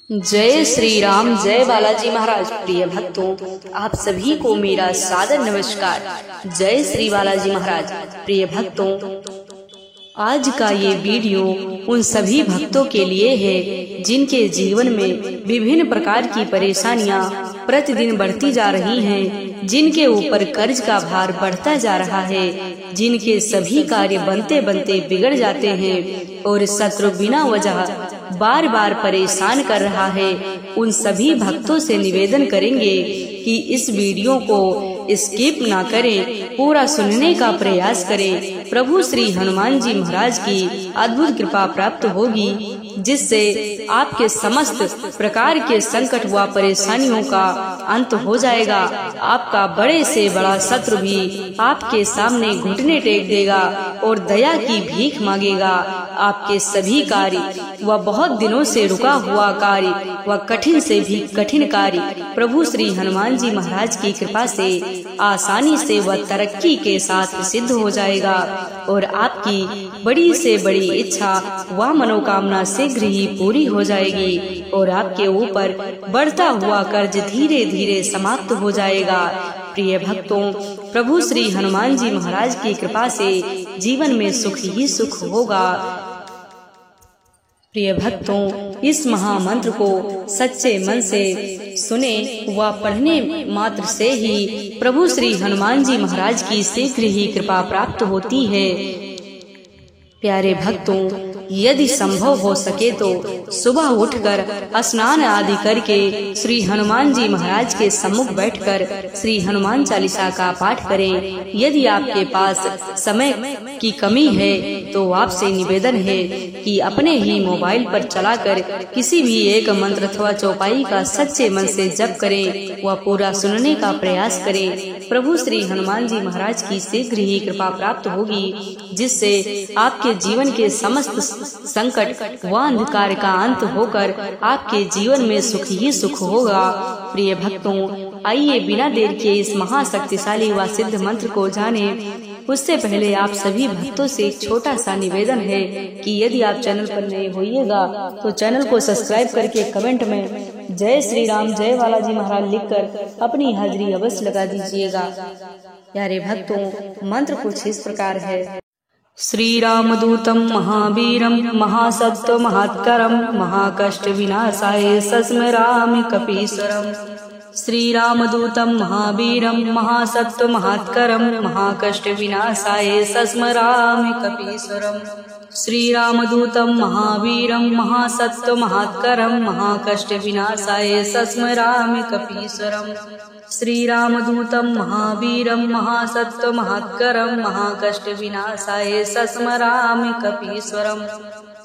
जय श्री राम, जय बालाजी महाराज। प्रिय भक्तों, आप सभी को मेरा सादर नमस्कार। जय श्री बालाजी महाराज। प्रिय भक्तों, आज का ये वीडियो उन सभी भक्तों के लिए है जिनके जीवन में विभिन्न प्रकार की परेशानियां प्रतिदिन बढ़ती जा रही हैं, जिनके ऊपर कर्ज का भार बढ़ता जा रहा है, जिनके सभी कार्य बनते बनते बिगड़ जाते हैं और शत्रु बिना वजह बार बार परेशान कर रहा है। उन सभी भक्तों से निवेदन करेंगे कि इस वीडियो को स्किप ना करें, पूरा सुनने का प्रयास करें। प्रभु श्री हनुमान जी महाराज की अद्भुत कृपा प्राप्त होगी, जिससे आपके समस्त प्रकार के संकट व परेशानियों का अंत हो जाएगा। आपका बड़े से बड़ा शत्रु भी आपके सामने घुटने टेक देगा और दया की भीख मांगेगा। आपके सभी कार्य व बहुत दिनों से रुका हुआ कार्य व कठिन से भी कठिन कार्य प्रभु श्री हनुमान जी महाराज की कृपा से आसानी से व तरक्की के साथ सिद्ध हो जाएगा और आपकी बड़ी से बड़ी इच्छा व मनोकामना शीघ्र ही पूरी हो जाएगी और आपके ऊपर बढ़ता हुआ कर्ज धीरे धीरे समाप्त हो जाएगा। प्रिय भक्तों, प्रभु श्री हनुमान जी महाराज की कृपा से जीवन में सुख ही सुख होगा। प्रिय भक्तों, इस महामंत्र को सच्चे मन से सुने व पढ़ने मात्र से ही प्रभु श्री हनुमान जी महाराज की शीघ्र ही कृपा प्राप्त होती है। प्यारे भक्तों, यदि संभव हो सके तो सुबह उठकर स्नान आदि करके श्री हनुमान जी महाराज के सम्मुख बैठकर श्री हनुमान चालीसा का पाठ करें। यदि आपके पास समय की कमी है तो आपसे निवेदन है कि अपने ही मोबाइल पर चलाकर किसी भी एक मंत्र अथवा चौपाई का सच्चे मन से जप करें व पूरा सुनने का प्रयास करें। प्रभु श्री हनुमान जी महाराज की शीघ्र ही कृपा प्राप्त होगी, जिससे आपके जीवन के समस्त संकट व अंधकार का अंत होकर आपके जीवन में सुख ही सुख होगा। प्रिय भक्तों, आइए बिना देर के इस महाशक्तिशाली व सिद्ध मंत्र को जानें। उससे पहले आप सभी भक्तों से एक छोटा सा निवेदन है कि यदि आप चैनल पर नए होइएगा तो चैनल को सब्सक्राइब करके कमेंट में जय श्री राम, जय बालाजी महाराज लिखकर अपनी हाजिरी अवश्य लगा दीजिएगा। प्यारे भक्तों, मंत्र कुछ इस प्रकार है। श्री राम दूतम महावीरम महासत्व महात्करम महाकष्ट विनाशाय सस्मरामि कपीश्वरम। श्री राम दूतम महावीरम महासत्व महात्करम महाकष्ट विनाशाय सस्मरामि कपीश्वरम। श्री राम दूतम महावीरम महासत्व महात्करम महाकष्ट विनाशाय सस्मरामि कपीश्वरम। श्री राम दूतम महावीरम महासत्व महात्करम महाकष्ट विनाशाय सस्मरामि कपीश्वरम।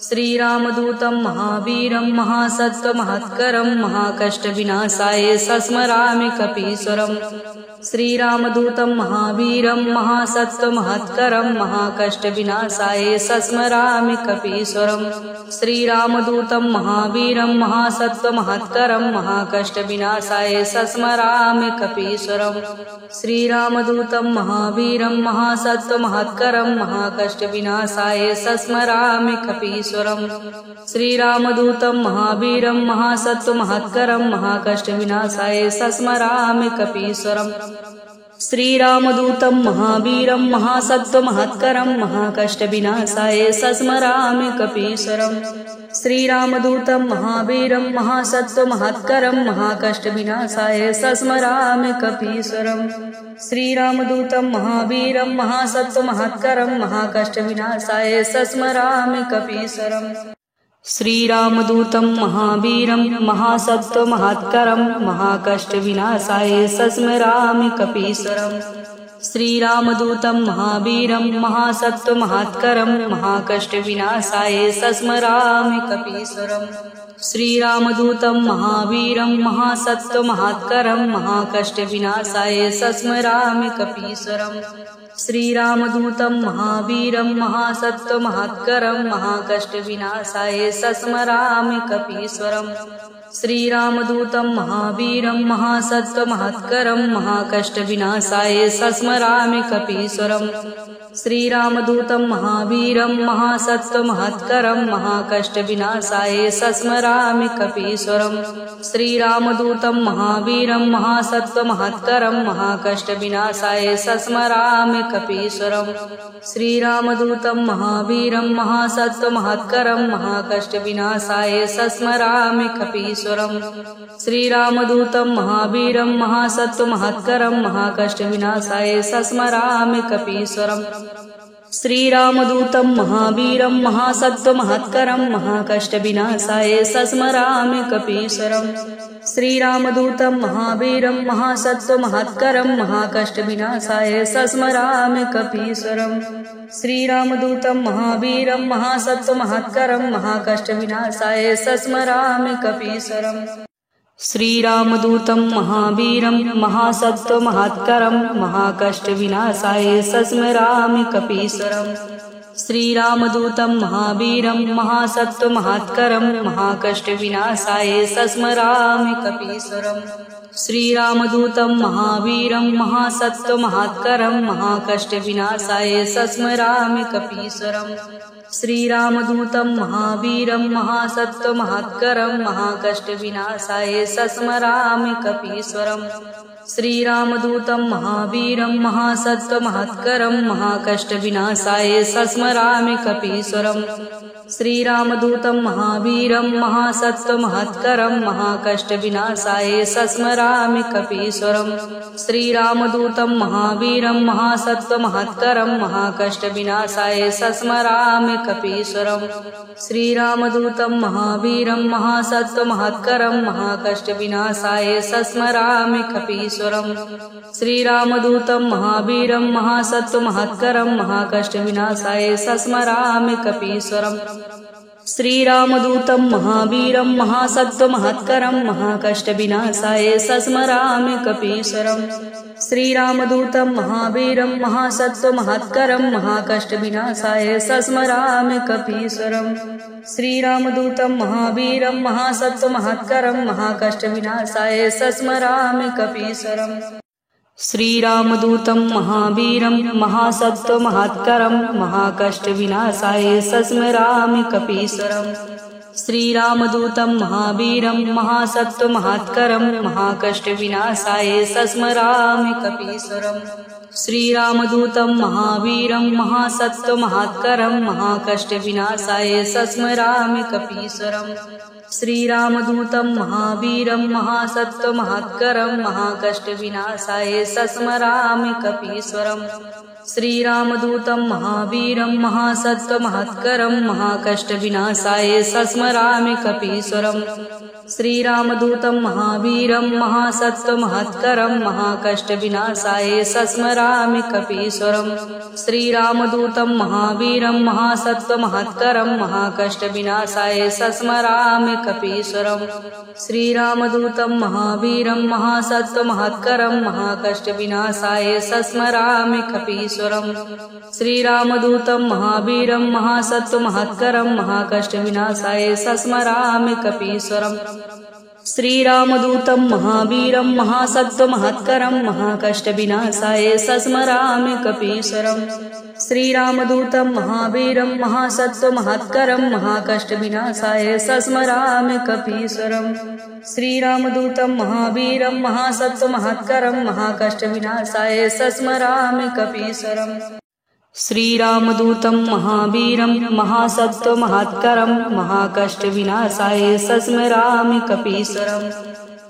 श्री राम दूतम महावीरम महासत्व महात्करम महाकष्ट विनाशाय सस्मरामि कपीश्वरम। श्री राम दूतम महावीरम महासत्व महात्करम महाकष्ट विनाशाय सस्मरामि कपीश्वरम। श्री राम दूतम महावीरम महासत्व महात्करम महाकष्ट विनाशाय सस्मरामि कपीश्वरम। श्री राम दूतम महावीरम महासत्व महात्करम महाकष्ट विनाशाय सस्मरामि कपीश्वरम। श्री राम दूतम महावीरम महासत्व महात्करम महाकष्ट विनाशाय सस्मरामि कपीश्वरम। श्री राम दूतम महावीरम महासत्व महात्करम महाकष्ट विनाशाय सस्मरामि कपीश्वरम। श्री राम दूतम महावीरम महासत्व महात्करम महाकष्ट विनाशाय सस्मरामि कपीश्वरम। श्री राम दूतम महावीरम महासत्व महात्करम महाकष्ट विनाशाय सस्मरामि कपीश्वरम। श्री राम दूतम महावीरम महासत्व महात्करम महाकष्ट विनाशाय सस्मरामि कपीश्वरम। श्री राम दूतम महावीरम महासत्व महात्करम महाकष्ट विनाशाय सस्मरामि कपीश्वरम। श्री राम दूतम महावीरम महासत्व महात्करम महाकष्ट विनाशाय सस्मरामि कपीश्वरम। श्रीरामदूतं महावीरं महासत्त्वमहत्करं महाकष्टविनाशाय सस्मरामि कपीश्वरम् श्रीरामदूतं महावीरं महासत्त्वमहत्करं महाकष्टविनाशाय सस्मरामि कपीश्वरम् श्रीरामदूतं महावीरं महासत्त्वमहत्करं महाकष्टविनाशाय सस्मरामि कपीश्वरम् श्रीरामदूतं महावीरं महासत्त्वमहत्करं महाकष्टविनाशाय सस्मरामि कपीश्वरम् श्रीरामदूतं महावीरं महासत्त्वमहत्करं महाकष्टविनाशाय सस्मरामि कपीश्वरम् श्रीरामदूतं महावीरं महासत्त्वमहत्करं महाकष्टविनाशाय सस्मरामि कपीश्वरम् श्रीरामदूतं महावीरं महासत्त्वमहत्करं महाकष्टविनाशाय सस्मरामि कपीश्वरम् श्रीरामदूतं महावीरं महासत्त्वमहत्करं महाकष्टविनाशाय सस्मरामि कपीश्वरम् श्रीरामदूतं महावीरं महासत्त्वमहत्करं महाकष्टविनाशाय सस्मरामि कपीश्वरम् श्रीरामदूतं महावीरं महासत्त्वमहत्करं महाकष्टविनाशाय सस्मरामि कपीश्वरम् श्रीरामदूतं महावीरं महासत्त्वमहत्करं महाकष्टविनाशाय सस्मरामि कपीश्वरम् श्रीरामदूतं महावीरं महासत्त्वमहत्करं महाकष्टविनाशाय सस्मरामि कपीश्वरम् श्रीरामदूतं महावीरं महासत्त्वमहत्करं महाकष्टविनाशाय सस्मरामि कपीश्वरम् श्रीरामदूतं महावीरं महासत्त्वमहत्करं महाकष्टविनाशाय सस्मरामि कपीश्वरम् श्रीरामदूतं महावीरं महासत्त्वमहत्करं महाकष्टविनाशाय सस्मरामि कपीश्वरम् श्रीरामदूतं महावीरं महासत्त्वमहत्करं महाकष्टविनाशाय सस्मरामि कपीश्वरम् श्रीरामदूतं महावीरं महासत्त्वमहत्करं महाकष्टविनाशाय सस्मरामि कपीश्वरम् श्रीरामदूतं महावीरं महासत्त्वमहत्करं महाकष्टविनाशाय सस्मरामि कपीश्वरम् श्रीरामदूतं महावीरं महासत्त्वमहत्करं महाकष्टविनाशाय सस्मरामि कपीश्वरम् श्रीरामदूतं महावीरं महासत्त्वमहत्करं महाकष्टविनाशाय सस्मरामि कपीश्वरम् श्रीरामदूतं महावीरं महासत्त्वमहत्करं महाकष्टविनाशाय सस्मरामि कपीश्वरम् श्रीरामदूतं महावीरं महासत्त्वमहत्करं महाकष्टविनाशाय सस्मरामि कपीश्वरम् श्रीरामदूतं महावीरं महासत्त्वमहत्करं महाकष्टविनाशाय सस्मरामि कपीश्वरम् श्रीरामदूतं महावीरं महासत्त्वमहत्करं महाकष्टविनाशाय सस्मरामि कपीश्वरम् श्रीरामदूतं महावीरं महासत्त्वमहत्करं महाकष्टविनाशाय सस्मरामि कपीश्वरम् श्रीरामदूतं महावीरं महासत्त्वमहत्करं महाकष्टविनाशाय सस्मरामि कपीश्वरम् श्रीरामदूतं महावीरं महासत्त्वमहत्करं महाकष्टविनाशाय सस्मरामि कपीश्वरम् श्रीरामदूतं महावीरं महासत्त्वमहत्करं महाकष्टविनाशाय सस्मरामि कपीश्वरम् श्रीरामदूतं महावीरं महासत्त्वमहत्करं महाकष्टविनाशाय सस्मरामि कपीश्वरम् श्रीरामदूतं महावीरं महासत्त्वमहत्करं महाकष्टविनाशाय सस्मरामि कपीश्वरम् श्रीरामदूतं महावीरं महासत्त्वमहत्करं महाकष्टविनाशाय सस्मरामि कपीश्वरम् श्रीरामदूतं महावीरं महासत्त्वमहत्करं महाकष्टविनाशाय सस्मरामि कपीश्वरम् श्रीरामदूतं महावीरं महासत्त्वमहत्करं महाकष्टविनाशाय सस्मरामि कपीश्वरम् श्रीरामदूतं महावीरं महासत्त्वमहत्करं महाकष्टविनाशाय सस्मरामि कपीश्वरम्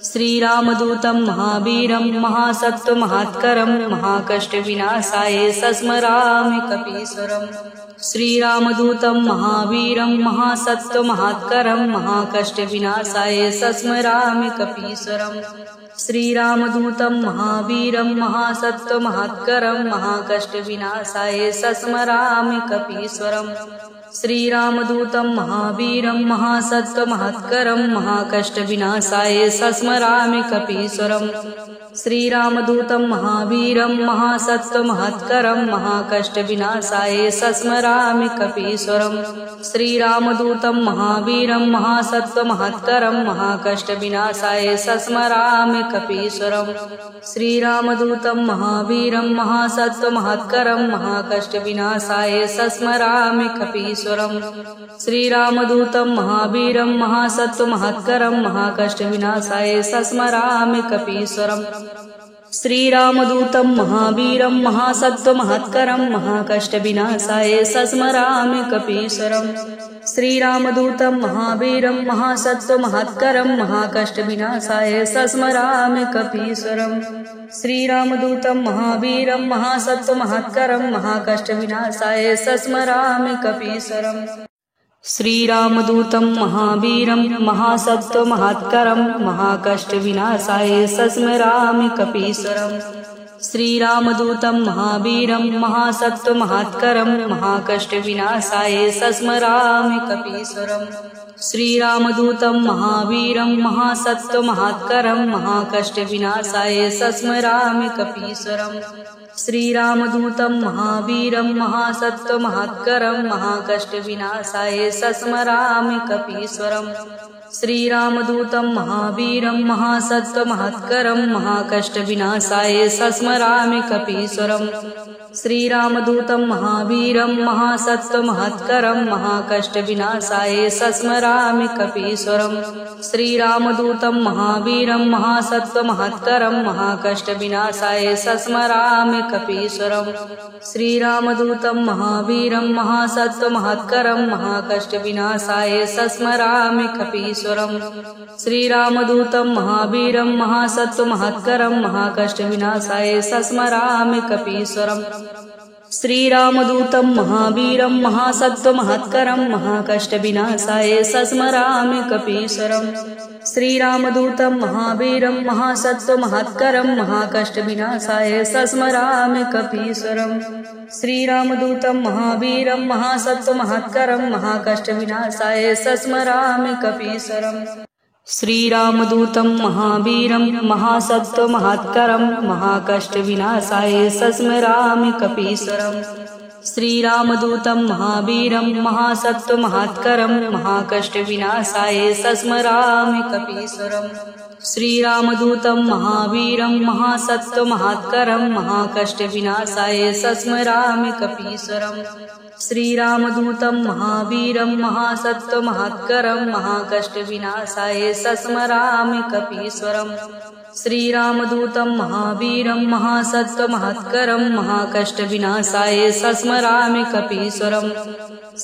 श्रीरामदूतं महावीरं महासत्त्वमहत्करं महाकष्टविनाशाय सस्मरामि कपीश्वरम् श्रीरामदूतं महावीरं महासत्त्वमहत्करं महाकष्टविनाशाय सस्मरामि कपीश्वरम् श्रीरामदूतं महावीरं महासत्त्वमहत्करं महाकष्टविनाशाय सस्मरामि कपीश्वरम् श्रीरामदूतं महावीरं महासत्त्वमहत्करं महाकष्टविनाशाय सस्मरामि कपीश्वरम् श्रीरामदूतं महावीरं महासत्त्वमहत्करं महाकष्टविनाशाय सस्मरामि कपीश्वरम् श्रीरामदूतं महावीरं महासत्त्वमहत्करं महाकष्टविनाशाय सस्मरामि कपीश्वरम् श्रीरामदूतं महावीरं महासत्त्वमहत्करं महाकष्टविनाशाय सस्मरामि कपीश्वरम् श्रीरामदूतं महावीरं महासत्त्वमहत्करं महाकष्टविनाशाय सस्मरामि कपीश्वरम् श्रीरामदूतं महावीरं महासत्त्वमहत्करं महाकष्टविनाशाय सस्मरामि कपीश्वरम् श्रीरामदूतं महावीरं महासत्त्वमहत्करं महाकष्टविनाशाय सस्मरामि कपीश्वरम् श्रीरामदूतं महावीरं महासत्त्वमहत्करं महाकष्टविनाशाय सस्मरामि कपीश्वरम् श्रीरामदूतं महावीरं महासत्त्वमहत्करं महाकष्टविनाशाय सस्मरामि कपीश्वरम् श्रीरामदूतं महावीरं महासत्त्वमहत्करं महाकष्टविनाशाय सस्मरामि कपीश्वरम् श्रीरामदूतं महावीरं महासत्त्वमहत्करं महाकष्टविनाशाय सस्मरामि कपीश्वरम् श्रीरामदूतं महावीरं महासत्त्वमहत्करं महाकष्टविनाशाय सस्मरामि कपीश्वरम् श्रीरामदूतं महावीरं महासत्त्वमहत्करं महाकष्टविनाशाय सस्मरामि कपीश्वरम् श्रीरामदूतं महावीरं महासत्त्वमहत्करं महाकष्टविनाशाय सस्मरामि कपीश्वरम् श्रीरामदूतं महावीरं महासत्त्वमहत्करं महाकष्टविनाशाय सस्मरामि कपीश्वरम् श्रीरामदूतं महावीरं महासत्त्वमहत्करं महाकष्टविनाशाय सस्मरामि कपीश्वरम् श्रीरामदूतं महावीरं महासत्त्वमहत्करं महाकष्टविनाशाय सस्मरामि कपीश्वरम् श्रीरामदूतं महावीरं महासत्त्वमहत्करं महाकष्टविनाशाय सस्मरामि कपीश्वरम् श्रीरामदूतं महावीरं महासत्त्वमहत्करं महाकष्टविनाशाय सस्मरामि कपीश्वरम् श्रीरामदूतं महावीरं महासत्त्वमहत्करं महाकष्टविनाशाय सस्मरामि कपीश्वरम् श्रीरामदूतं महावीरं महासत्त्वमहत्करं महाकष्टविनाशाय सस्मरामि कपीश्वरम् श्रीरामदूतं महावीरं महासत्त्वमहत्करं महाकष्टविनाशाय सस्मरामि कपीश्वरम् श्रीरामदूतं महावीरं महासत्त्वमहत्करं महाकष्टविनाशाय सस्मरामि कपीश्वरम् श्रीरामदूतं महावीरं महासत्त्वमहत्करं महाकष्टविनाशाय सस्मरामि कपीश्वरम् श्रीरामदूतं महावीरं महासत्त्वमहत्करं महाकष्टविनाशाय सस्मरामि कपीश्वरम्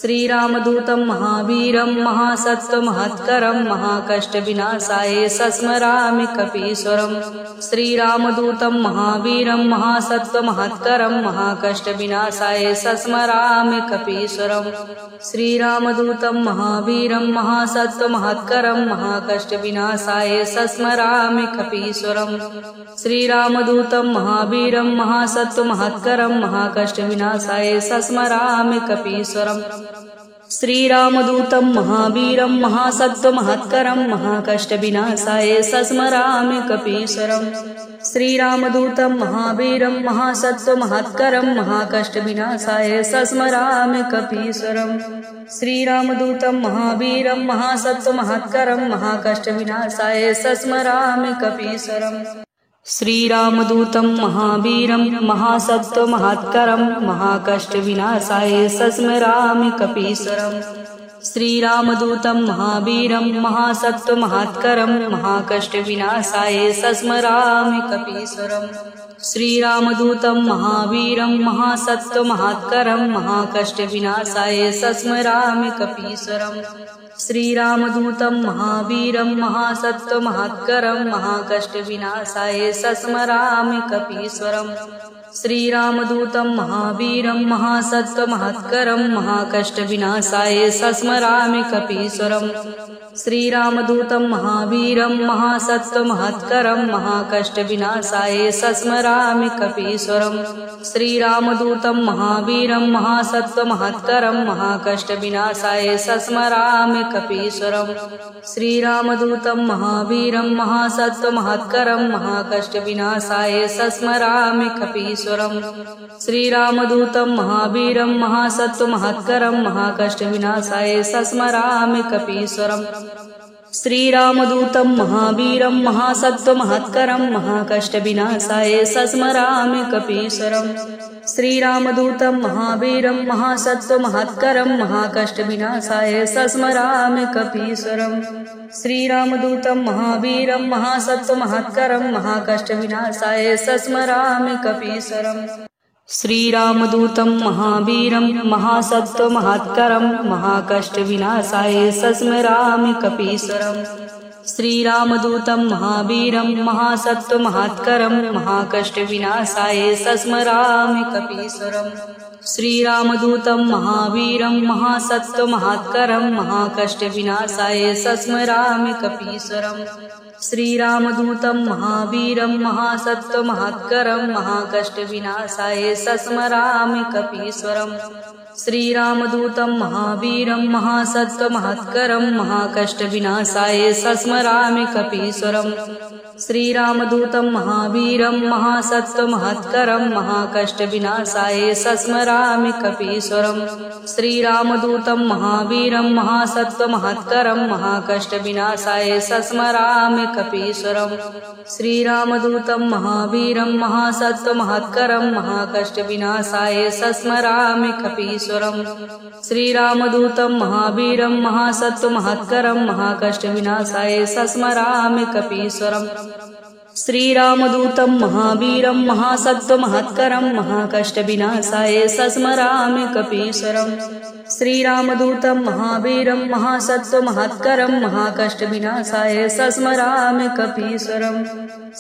श्रीरामदूतं महावीरं महासत्त्वमहत्करं महाकष्टविनाशाय सस्मरामि कपीश्वरम् श्रीरामदूतं महावीरं महासत्त्वमहत्करं महाकष्टविनाशाय सस्मरामि कपीश्वरम् श्रीरामदूतं महावीरं महासत्त्वमहत्करं महाकष्टविनाशाय सस्मरामि कपीश्वरम् श्रीरामदूतं महावीरं महासत्त्वमहत्करं महाकष्टविनाशाय सस्मरामि कपीश्वरम् श्रीरामदूतं महावीरं महासत्त्वमहत्करं महाकष्टविनाशाय सस्मरामि कपीश्वरम् श्रीरामदूतं महावीरं महासत्त्वमहत्करं महाकष्टविनाशाय सस्मरामि कपीश्वरम् श्रीरामदूतं महावीरं महासत्त्वमहत्करं महाकष्टविनाशाय सस्मरामि कपीश्वरम् श्रीरामदूतं महावीरं महासत्त्वमहत्करं महाकष्टविनाशाय सस्मरामि कपीश्वरम् श्रीरामदूतं महावीरं महासत्त्वमहत्करं महाकष्टविनाशाय सस्मरामि कपीश्वरम् श्रीरामदूतं महावीरं महासत्त्वमहत्करं महाकष्टविनाशाय सस्मरामि कपीश्वरम् श्रीरामदूतं महावीरं महासत्त्वमहत्करं महाकष्टविनाशाय सस्मरामि कपीश्वरम् श्रीरामदूतं महावीरं महासत्त्वमहत्करं महाकष्टविनाशाय सस्मरामि कपीश्वरम् श्रीरामदूतं महावीरं महासत्त्वमहत्करं महाकष्टविनाशाय सस्मरामि कपीश्वरम् श्रीरामदूतं महावीरं महासत्त्वमहत्करं महाकष्टविनाशाय सस्मरामि कपीश्वरम् श्रीरामदूतं महावीरं महासत्त्वमहत्करं महाकष्टविनाशाय सस्मरामि कपीश्वरम् श्रीरामदूतं महावीरं महासत्त्वमहत्करं महाकष्टविनाशाय सस्मरामि कपीश्वरम् श्रीरामदूतं महावीरं महासत्त्वमहत्करं महाकष्टविनाशाय सस्मरामि कपीश्वरम् श्रीरामदूतं महावीरं महासत्त्वमहत्करं महाकष्टविनाशाय सस्मरामि कपीश्वरम् श्रीरामदूतं महावीरं महासत्त्वमहत्करं महाकष्टविनाशाय सस्मरामि कपीश्वरम् श्रीरामदूतं महावीरं महासत्त्वमहत्करं महाकष्टविनाशाय सस्मरामि कपीश्वरम् श्रीरामदूतं महावीरं महासत्त्वमहत्करं महाकष्टविनाशाय सस्मरामि कपीश्वरम् श्रीरामदूतं महावीरं महासत्त्वमहत्करं महाकष्टविनाशाय सस्मरामि कपीश्वरम् श्रीरामदूतं महावीरं महासत्त्वमहत्करं महाकष्टविनाशाय सस्मरामि कपीश्वरम् श्रीरामदूतं महावीरं महासत्त्वमहत्करं महाकष्टविनाशाय सस्मरामि कपीश्वरम् श्रीरामदूतं महावीरं महासत्त्वमहत्करं महाकष्टविनाशाय सस्मरामि कपीश्वरम् श्रीरामदूतं महावीरं महासत्त्वमहत्करं महाकष्टविनाशाय सस्मरामि कपीश्वरम् श्रीरामदूतं महावीरं महासत्त्वमहत्करं महाकष्टविनाशाय सस्मरामि कपीश्वरम् श्रीरामदूतं महावीरं महासत्त्वमहत्करं महाकष्टविनाशाय सस्मरामि कपीश्वरम् श्रीरामदूतं महावीरं महासत्त्वमहत्करं महाकष्टविनाशाय सस्मरामि कपीश्वरम् श्रीरामदूतं महावीरं महासत्त्वमहत्करं महाकष्टविनाशाय सस्मरामि कपीश्वरम्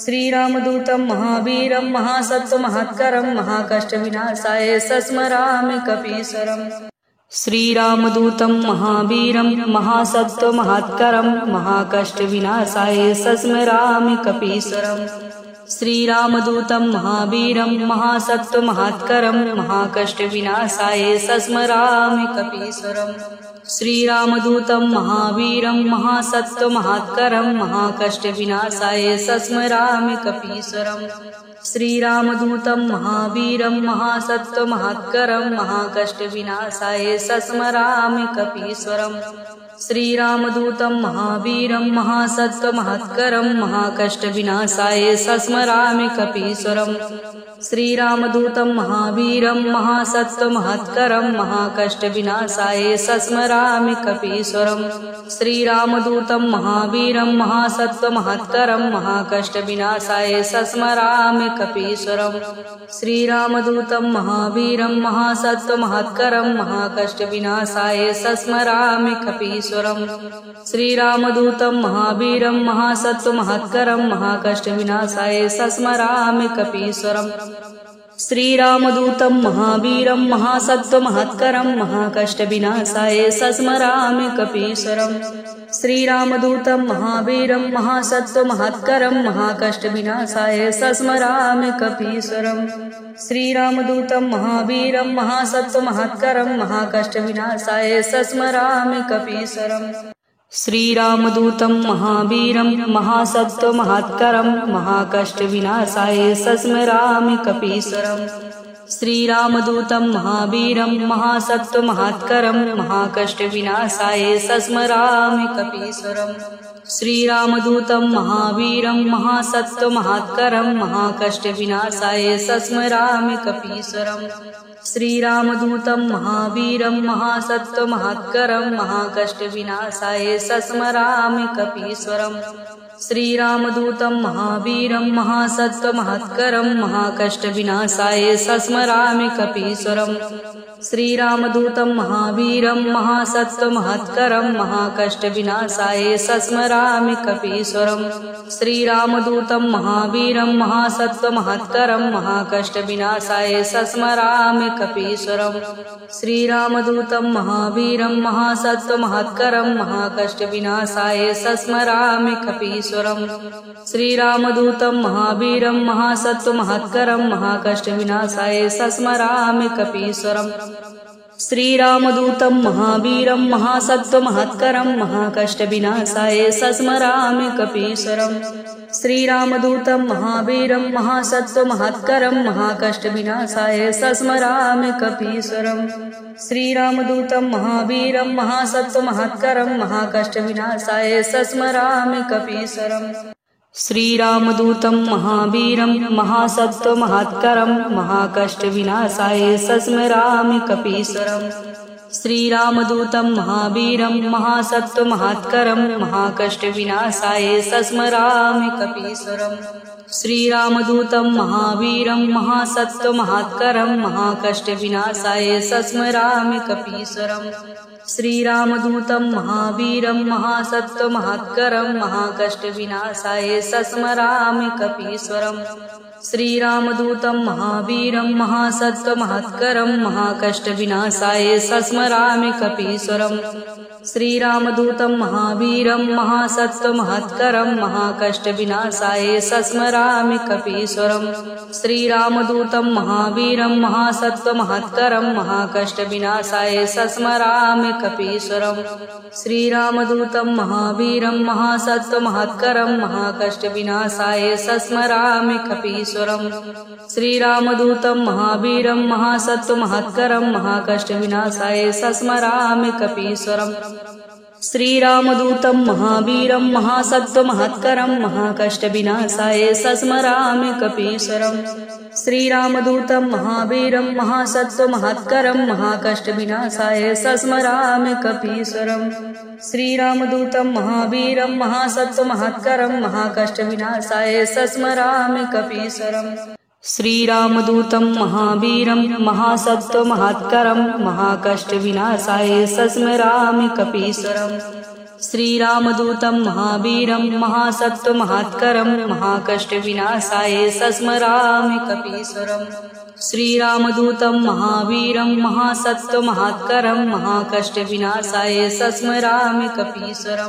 श्रीरामदूतं महावीरं महासत्त्वमहत्करं महाकष्टविनाशाय सस्मरामि कपीश्वरम् श्रीरामदूतं महावीरं महासत्त्वमहत्करं महाकष्टविनाशाय सस्मरामि कपीश्वरम् श्रीरामदूतं महावीरं महासत्त्वमहत्करं महाकष्टविनाशाय सस्मरामि कपीश्वरम् श्रीरामदूतं महावीरं महासत्त्वमहत्करं महाकष्टविनाशाय सस्मरामि कपीश्वरम् श्रीरामदूतं महावीरं महासत्त्वमहत्करं महाकष्टविनाशाय सस्मरामि कपीश्वरम् श्रीरामदूतं महावीरं महासत्त्वमहत्करं महाकष्टविनाशाय सस्मरामि कपीश्वरम् श्रीरामदूतं महावीरं महासत्त्वमहत्करं महाकष्टविनाशाय सस्मरामि कपीश्वरम् श्रीरामदूतं महावीरं महासत्त्वमहत्करं महाकष्टविनाशाय सस्मरामि कपीश्वरम् श्रीरामदूतं महावीरं महासत्त्वमहत्करं महाकष्टविनाशाय सस्मरामि कपीश्वरम् श्रीरामदूतं महावीरं महासत्त्वमहत्करं महाकष्टविनाशाय सस्मरामि कपीश्वरम् श्रीरामदूतं महावीरं महासत्त्वमहत्करं महाकष्टविनाशाय सस्मरामि कपीश्वरम् श्रीरामदूतं महावीरं महासत्त्वमहत्करं महाकष्टविनाशाय सस्मरामि कपीश्वरम् श्रीरामदूतं महावीरं महासत्त्वमहत्करं महाकष्टविनाशाय सस्मरामि कपीश्वरम् श्रीरामदूतं महावीरं महासत्त्वमहत्करं महाकष्टविनाशाय सस्मरामि कपीश्वरम् श्रीरामदूतं महावीरं महासत्त्वमहत्करं महाकष्टविनाशाय सस्मरामि कपीश्वरम् श्रीरामदूतं महावीरं महासत्त्वमहत्करं महाकष्टविनाशाय सस्मरामि कपीश्वरम् श्रीरामदूतं महावीरं महासत्त्वमहत्करं महाकष्टविनाशाय सस्मरामि कपीश्वरम् श्रीरामदूतं महावीरं महासत्त्वमहत्करं महाकष्टविनाशाय सस्मरामि कपीश्वरम् श्रीरामदूतं महावीरं महासत्त्वमहत्करं महाकष्टविनाशाय सस्मरामि कपीश्वरम् श्रीरामदूतं महावीरं महासत्त्वमहत्करं महाकष्टविनाशाय सस्मरामि कपीश्वरम् श्रीरामदूतं महावीरं महासत्त्वमहत्करं महाकष्टविनाशाय सस्मरामि कपीश्वरम् श्रीरामदूतं महावीरं महासत्त्वमहत्करं महाकष्टविनाशाय सस्मरामि कपीश्वरम् श्रीरामदूतं महावीरं महासत्त्वमहत्करं महाकष्टविनाशाय सस्मरामि कपीश्वरम् श्रीरामदूतं महावीरं महासत्त्वमहत्करं महाकष्टविनाशाय सस्मरामि कपीश्वरम् श्रीरामदूतं महावीरं महासत्त्वमहत्करं महाकष्टविनाशाय सस्मरामि कपीश्वरम् श्रीरामदूतं महावीरं महासत्त्वमहत्करं महाकष्टविनाशाय सस्मरामि कपीश्वरम् श्रीरामदूतं महावीरं महासत्त्वमहत्करं महाकष्टविनाशाय सस्मरामि कपीश्वरम् श्रीरामदूतं महावीरं महासत्त्वमहत्करं महाकष्टविनाशाय सस्मरामि कपीश्वरम् श्रीरामदूतं महावीरं महासत्त्वमहत्करं महाकष्टविनाशाय सस्मरामि कपीश्वरम् श्रीरामदूतं महावीरं महासत्त्वमहत्करं महाकष्टविनाशाय सस्मरामि कपीश्वरम् श्रीरामदूतं महावीरं महासत्त्वमहत्करं महाकष्टविनाशाय सस्मरामि कपीश्वरम् श्रीरामदूतं महावीरं महासत्त्वमहत्करं महाकष्टविनाशाय सस्मरामि कपीश्वरम् श्रीरामदूतं महावीरं महासत्त्वमहत्करं महाकष्टविनाशाय सस्मरामि कपीश्वरम् श्रीरामदूतं महावीरं महासत्त्वमहत्करं महाकष्टविनाशाय सस्मरामि कपीश्वरम् श्रीरामदूतं महावीरं महासत्त्वमहत्करं महाकष्टविनाशाय सस्मरामि कपीश्वरम् श्रीरामदूतं महावीरं महासत्त्वमहत्करं महाकष्टविनाशाय सस्मरामि कपीश्वरम् श्रीरामदूतं महावीरं महासत्त्वमहत्करं महाकष्टविनाशाय सस्मरामि कपीश्वरम् श्रीरामदूतं महावीरं महासत्त्वमहत्करं महाकष्टविनाशाय सस्मरामि कपीश्वरम् श्रीरामदूतं महावीरं महासत्त्वमहत्करं महाकष्टविनाशाय सस्मरामि कपीश्वरम् श्रीरामदूतं महावीरं महासत्त्वमहत्करं महाकष्टविनाशाय सस्मरामि कपीश्वरम्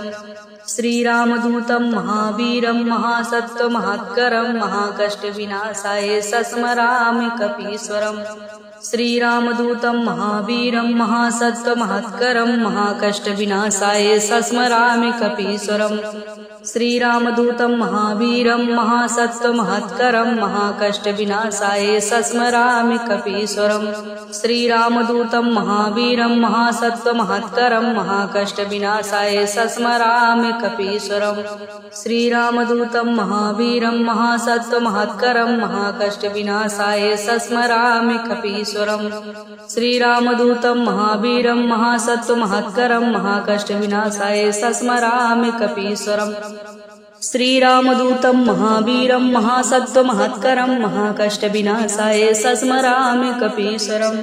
श्रीरामदूतं महावीरं महासत्त्वमहत्करं महाकष्टविनाशाय सस्मरामि कपीश्वरम् श्रीरामदूतं महावीरं महासत्त्वमहत्करं महाकष्टविनाशाय सस्मरामि कपीश्वरम् श्रीरामदूतं महावीरं महासत्त्वमहत्करं महाकष्टविनाशाय सस्मरामि कपीश्वरम् श्रीरामदूतं महावीरं महासत्त्वमहत्करं महाकष्टविनाशाय सस्मरामि कपीश्वरम् श्रीरामदूतं महावीरं महासत्त्वमहत्करं महाकष्टविनाशाय सस्मरामि कपीश्वरम् श्रीरामदूतं महावीरं महासत्त्वमहत्करं महाकष्टविनाशाय सस्मरामि कपीश्वरम् श्रीरामदूतं महावीरं महासत्त्वमहत्करं महाकष्टविनाशाय सस्मरामि कपीश्वरम्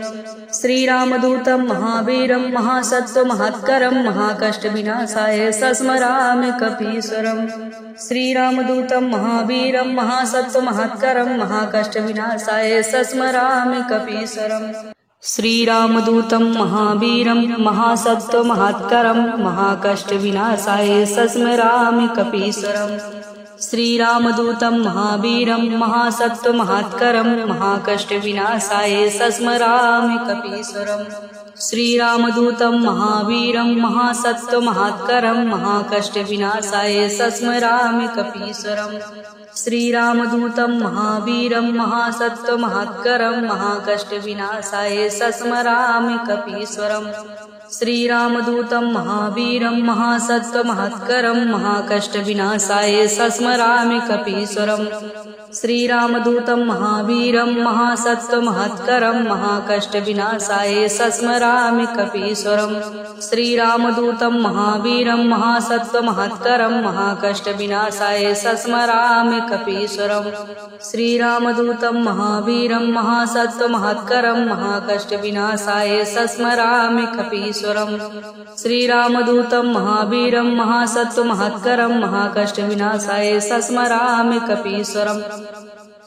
श्रीरामदूतं महावीरं महासत्त्वमहत्करं महाकष्टविनाशाय सस्मरामि कपीश्वरम् श्रीरामदूतं महावीरं महासत्त्वमहत्करं महाकष्टविनाशाय सस्मरामि कपीश्वरम् श्रीरामदूतं महावीरं महासत्त्वमहत्करं महाकष्टविनाशाय सस्मरामि कपीश्वरम् श्रीरामदूतं महावीरं महासत्त्वमहत्करं महाकष्टविनाशाय सस्मरामि कपीश्वरम् श्रीरामदूतं महावीरं महासत्त्वमहत्करं महाकष्टविनाशाय सस्मरामि कपीश्वरम् श्रीरामदूतं महावीरं महासत्त्वमहत्करं महाकष्टविनाशाय सस्मरामि कपीश्वरम् श्रीरामदूतं महावीरं महासत्त्वमहत्करं महाकष्टविनाशाय सस्मरामि कपीश्वरम् श्रीरामदूतं महावीरं महासत्त्वमहत्करं महाकष्टविनाशाय सस्मरामि कपीश्वरम् श्रीरामदूतं महावीरं महासत्त्वमहत्करं महाकष्टविनाशाय सस्मरामि कपीश्वरम् श्रीरामदूतं महावीरं महासत्त्वमहत्करं महाकष्टविनाशाय सस्मरामि कपीश्वरम् श्रीरामदूतं महावीरं महासत्त्वमहत्करं महाकष्टविनाशाय सस्मरामि कपीश्वरम्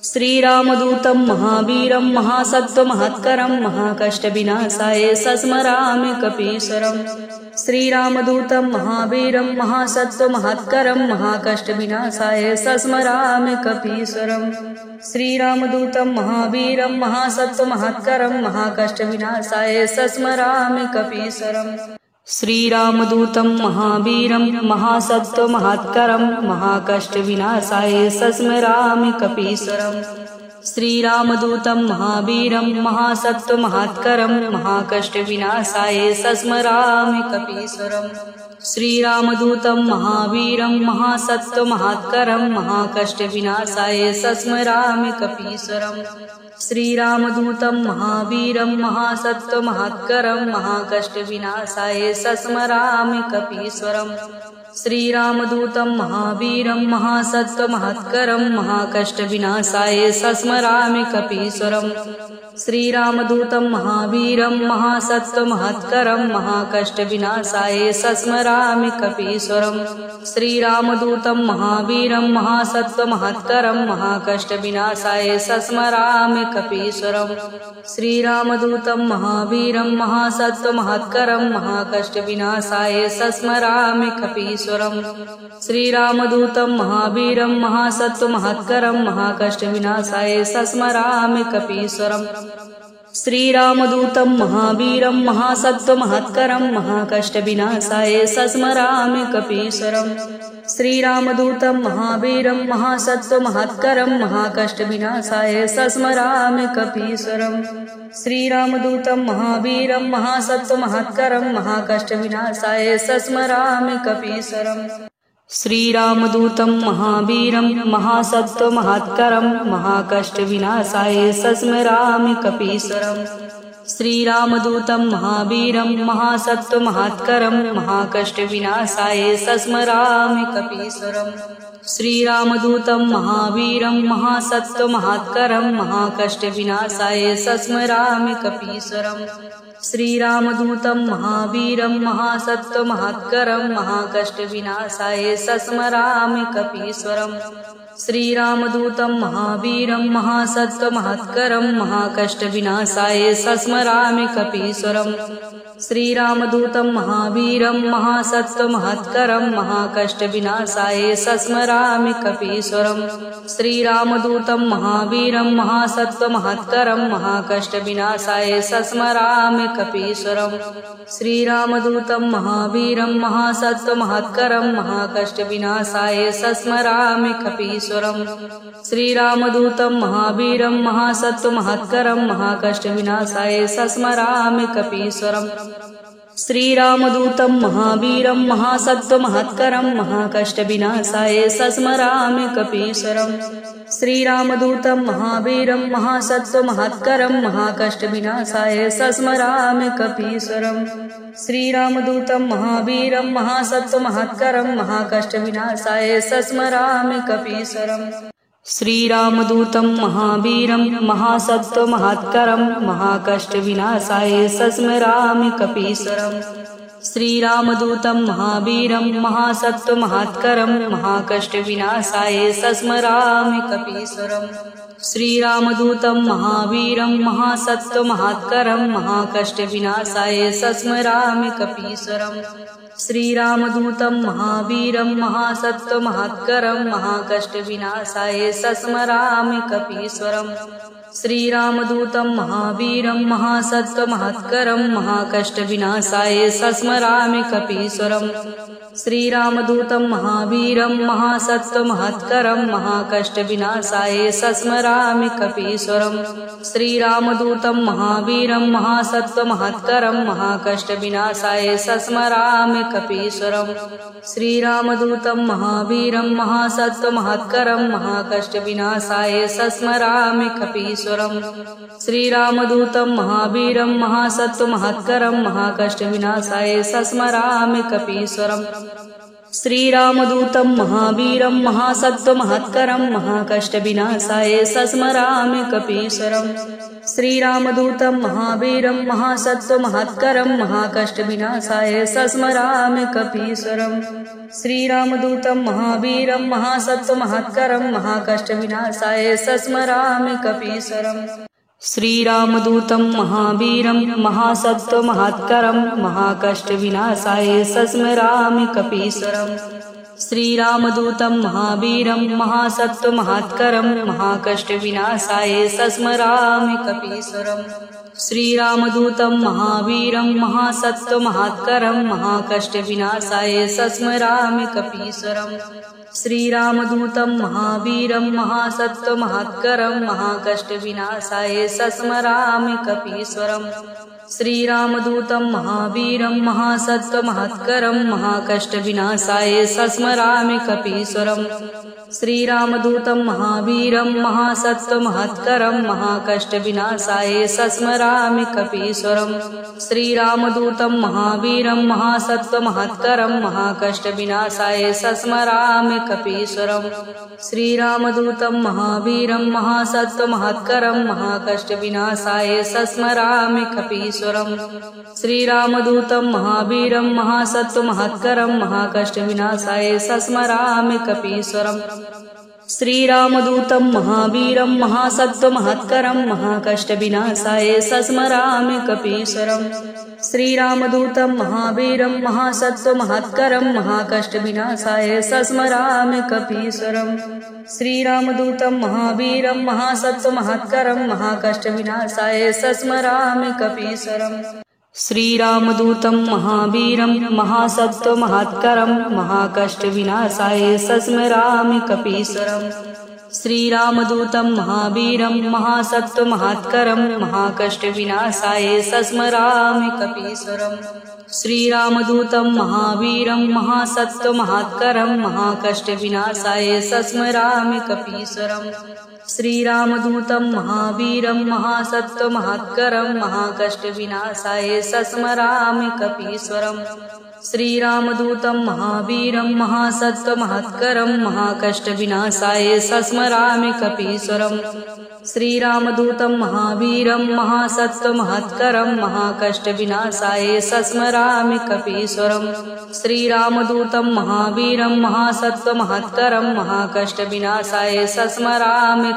श्रीरामदूतं महावीरं महासत्त्वमहत्करं महाकष्टविनाशाय सस्मरामि कपीश्वरम् श्रीरामदूतं महावीरं महासत्त्वमहत्करं महाकष्टविनाशाय सस्मरामि कपीश्वरम् श्रीरामदूतं महावीरं महासत्त्वमहत्करं महाकष्टविनाशाय सस्मरामि कपीश्वरम् श्रीरामदूतं महावीरं महासत्त्वमहत्करं महाकष्टविनाशाय सस्मरामि कपीश्वरम् श्रीरामदूतं महावीरं महासत्त्वमहत्करं महाकष्टविनाशाय सस्मरामि कपीश्वरम् श्रीरामदूतं महावीरं महासत्त्वमहत्करं महाकष्टविनाशाय सस्मरामि कपीश्वरम् श्रीरामदूतं महावीरं महासत्त्वमहत्करं महाकष्टविनाशाय सस्मरामि कपीश्वरम् श्रीरामदूतं महावीरं महासत्त्वमहत्करं महाकष्टविनाशाय सस्मरामि कपीश्वरम् श्रीरामदूतं महावीरं महासत्त्वमहत्करं महाकष्टविनाशाय सस्मरामि कपीश्वरम् श्रीरामदूतं महावीरं महासत्त्वमहत्करं महाकष्टविनाशाय सस्मरामि कपीश्वरम् श्रीरामदूतं महावीरं महासत्त्वमहत्करं महाकष्टविनाशाय सस्मरामि कपीश्वरम् श्रीरामदूतं महावीरं महासत्त्वमहत्करं महाकष्टविनाशाय सस्मरामि कपीश्वरम् श्रीरामदूतं महावीरं महासत्त्वमहत्करं महाकष्टविनाशाय सस्मरामि कपीश्वरम् श्रीरामदूतं महावीरं महासत्त्वमहत्करं महाकष्टविनाशाय सस्मरामि कपीश्वरम् श्रीरामदूतं महावीरं महासत्त्वमहत्करं महाकष्टविनाशाय सस्मरामि कपीश्वरम् श्रीरामदूतं महावीरं महासत्त्वमहत्करं महाकष्टविनाशाय सस्मरामि कपीश्वरम् श्रीरामदूतं महावीरं महासत्त्वमहत्करं महाकष्टविनाशाय सस्मरामि कपीश्वरम् श्रीरामदूतं महावीरं महासत्त्वमहत्करं महाकष्टविनाशाय सस्मरामि कपीश्वरम् श्रीरामदूतं महावीरं महासत्त्वमहत्करं महाकष्टविनाशाय सस्मरामि कपीश्वरम् श्रीरामदूतं महावीरं महासत्त्वमहत्करं महाकष्टविनाशाय सस्मरामि कपीश्वरम् श्रीरामदूतं महावीरं महासत्त्वमहत्करं महाकष्टविनाशाय सस्मरामि कपीश्वरम् श्रीरामदूतं महावीरं महासत्त्वमहत्करं महाकष्टविनाशाय सस्मरामि कपीश्वरम् श्रीरामदूतं महावीरं महासत्त्वमहत्करं महाकष्टविनाशाय सस्मरामि कपीश्वरम् श्रीरामदूतं महावीरं महासत्त्वमहत्करं महाकष्टविनाशाय सस्मरामि कपीश्वरम् श्रीरामदूतं महावीरं महासत्त्वमहत्करं महाकष्टविनाशाय सस्मरामि कपीश्वरम् श्रीरामदूतं महावीरं महासत्त्वमहत्करं महाकष्टविनाशाय सस्मरामि कपीश्वरम् श्रीरामदूतं महावीरं महासत्त्वमहत्करं महाकष्टविनाशाय सस्मरामि कपीश्वरम् श्रीरामदूतं महावीरं महासत्त्वमहत्करं महाकष्टविनाशाय सस्मरामि कपीश्वरम् श्रीरामदूतं महावीरं महासत्त्वमहत्करं महाकष्टविनाशाय सस्मरामि कपीश्वरम् श्रीरामदूतं महावीरं महासत्त्वमहत्करं महाकष्टविनाशाय सस्मरामि कपीश्वरम् श्रीरामदूतं महावीरं महासत्त्वमहत्करं महाकष्टविनाशाय सस्मरामि कपीश्वरम् श्रीरामदूतं महावीरं महासत्त्वमहत्करं महाकष्टविनाशाय सस्मरामि कपीश्वरम् श्रीरामदूतं महावीरं महासत्त्वमहत्करं महाकष्टविनाशाय सस्मरामि कपीश्वरम् श्रीरामदूतं महावीरं महासत्त्वमहत्करं महाकष्टविनाशाय सस्मरामि कपीश्वरम् श्रीरामदूतं महावीरं महासत्त्वमहत्करं महाकष्टविनाशाय सस्मरामि कपीश्वरम् श्रीरामदूतं महावीरं महासत्त्वमहत्करं महाकष्टविनाशाय सस्मरामि कपीश्वरम् श्रीरामदूतं महावीरं महासत्त्वमहत्करं महाकष्टविनाशाय सस्मरामि कपीश्वरम् श्रीरामदूतं महावीरं महासत्त्वमहत्करं महाकष्टविनाशाय सस्मरामि कपीश्वरम् श्रीरामदूतं महावीरं महासत्त्वमहत्करं महाकष्टविनाशाय सस्मरामि कपीश्वरम् श्रीरामदूतं महावीरं महासत्त्वमहत्करं महाकष्टविनाशाय सस्मरामि कपीश्वरम् श्रीरामदूतं महावीरं महासत्त्वमहत्करं महाकष्टविनाशाय सस्मरामि कपीश्वरम् श्रीरामदूतं महावीरं महासत्त्वमहत्करं महाकष्टविनाशाय सस्मरामि कपीश्वरम् श्रीरामदूतं महावीरं महासत्त्वमहत्करं महाकष्टविनाशाय सस्मरामि कपीश्वरम् श्रीरामदूतं महावीरं महासत्त्वमहत्करं महाकष्टविनाशाय सस्मरामि कपीश्वरम् श्रीरामदूतं महावीरं महासत्त्वमहत्करं महाकष्टविनाशाय सस्मरामि कपीश्वरम् श्रीरामदूतं महावीरं महासत्त्वमहत्करं महाकष्टविनाशाय सस्मरामि कपीश्वरम् श्रीरामदूतं महावीरं महासत्त्वमहत्करं महाकष्टविनाशाय सस्मरामि कपीश्वरम् श्रीरामदूतं महावीरं महासत्त्वमहत्करं महाकष्टविनाशाय सस्मरामि कपीश्वरम् श्रीरामदूतं महावीरं महासत्त्वमहत्करं महाकष्टविनाशाय सस्मरामि कपीश्वरम् श्रीरामदूतं महावीरं महासत्त्वमहत्करं महाकष्टविनाशाय सस्मरामि कपीश्वरम् श्रीरामदूतं महावीरं महासत्त्वमहत्करं महाकष्टविनाशाय सस्मरामि कपीश्वरम् श्रीरामदूतं महावीरं महासत्त्वमहत्करं महाकष्टविनाशाय सस्मरामि कपीश्वरम् श्रीरामदूतं महावीरं महासत्त्वमहत्करं महाकष्टविनाशाय सस्मरामि कपीश्वरम् श्रीरामदूतं महावीरं महासत्त्वमहत्करं महाकष्टविनाशाय सस्मरामि कपीश्वरम् श्रीरामदूतं महावीरं महासत्त्वमहत्करं महाकष्टविनाशाय सस्मरामि कपीश्वरम् श्रीरामदूतं महावीरं महासत्त्वमहत्करं महाकष्टविनाशाय सस्मरामि कपीश्वरम् श्रीरामदूतं महावीरं महासत्त्वमहत्करं महाकष्टविनाशाय सस्मरामि कपीश्वरम् श्रीरामदूतं महावीरं महासत्त्वमहत्करं महाकष्टविनाशाय सस्मरामि